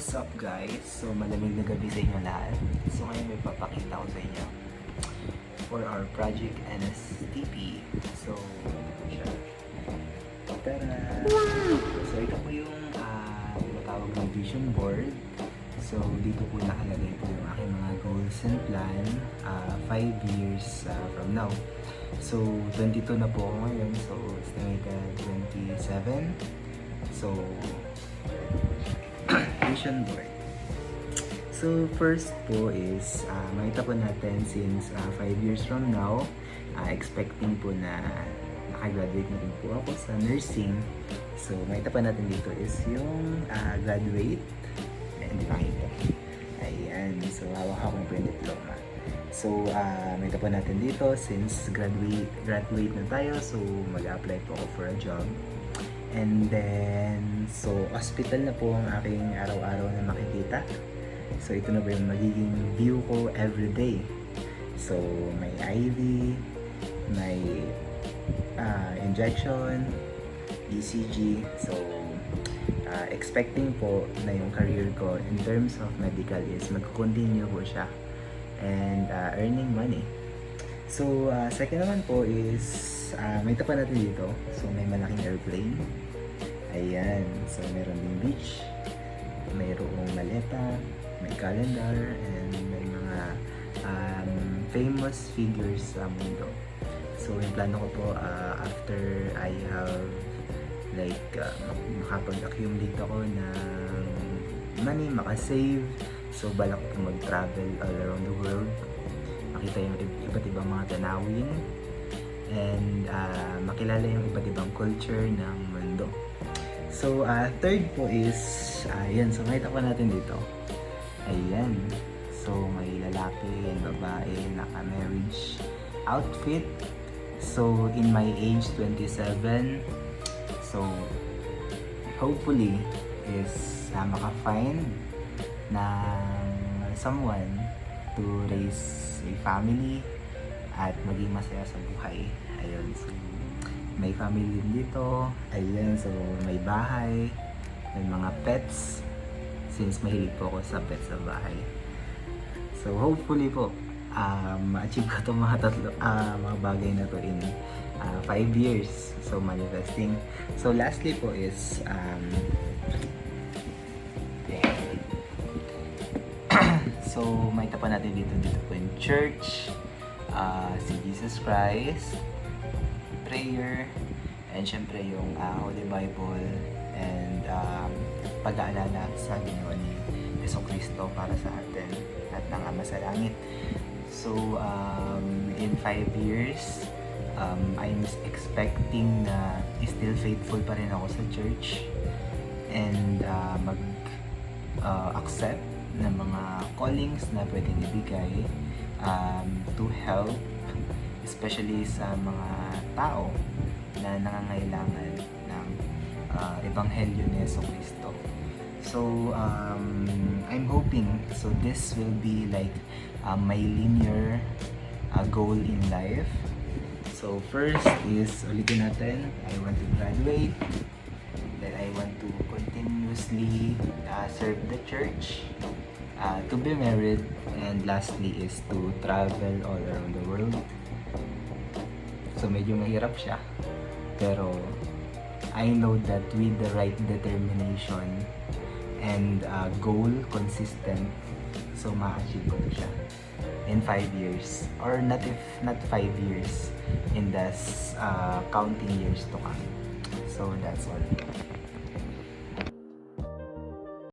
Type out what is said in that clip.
What's up guys? So malamig na gabi sa inyo lahat. So ngayon may papakita ko sa inyo for our project NSTP. So, siya. Tara! So ito po yung tinatawag ng vision board. So dito po nakalagay po yung aking mga goals and plan 5 years from now. So 22 na po ako ngayon. So estimated 27. So vision board. So first po is makita po natin since 5 years from now, expecting po na nakagraduate na rin po ako sa nursing. So makita pa natin dito is yung graduate. Hindi makita. Ayan. So hawak ako po yung diploma. So makita pa natin dito since graduate na tayo, so mag-apply po ako for a job. And then, so hospital na po ang aking araw-araw na makikita. So ito na po yung magiging view ko everyday. So may IV, may injection, ECG. So expecting po na yung career ko in terms of medical is mag-continue po siya and earning money. So second naman po is may tapan natin dito. So may malaking airplane. Ayan. So meron ding beach, mayroong maleta, may calendar, and may mga famous figures sa mundo. So yung plano ko po after I have like makapag-accumulate ako ng money, makasave. So balak ko mag-travel all around the world, makita yung iba't ibang mga tanawin, and makilala yung iba't ibang culture ng mundo. So third po is ayan, so makita ko natin dito. Ayan. So may lalaki and babae naka-marriage outfit. So in my age 27, so hopefully is maka-find ng someone to raise a family at maging masaya sa buhay. Ayun, so may family din dito. Ayun, so may bahay, may mga pets since mahilig po ako sa pets sa bahay. So hopefully po ma-achieve ko itong mga mga bagay na to in 5 years. So manifesting. So lastly po is so may tapan natin dito po yung church, si Jesus Christ, prayer, and syempre yung Holy Bible, and pag-aalala sa ginawa ni Jesucristo para sa atin at ng Ama sa Langit. So in 5 years, I'm expecting na still faithful pa rin ako sa church and accept ng mga callings na pwedeng ibigay to help especially sa mga tao na nangangailangan ng Ebanghelyo ni Jesucristo. So I'm hoping so this will be like my linear goal in life. So first is ulitin natin, I want to graduate, then I want to continuously serve the church, to be married, and lastly is to travel all around the world. So medyo mahirap siya, pero I know that with the right determination and goal, consistent, so ma-achieve ko siya in 5 years, or not 5 years, in the counting years to come. So that's all.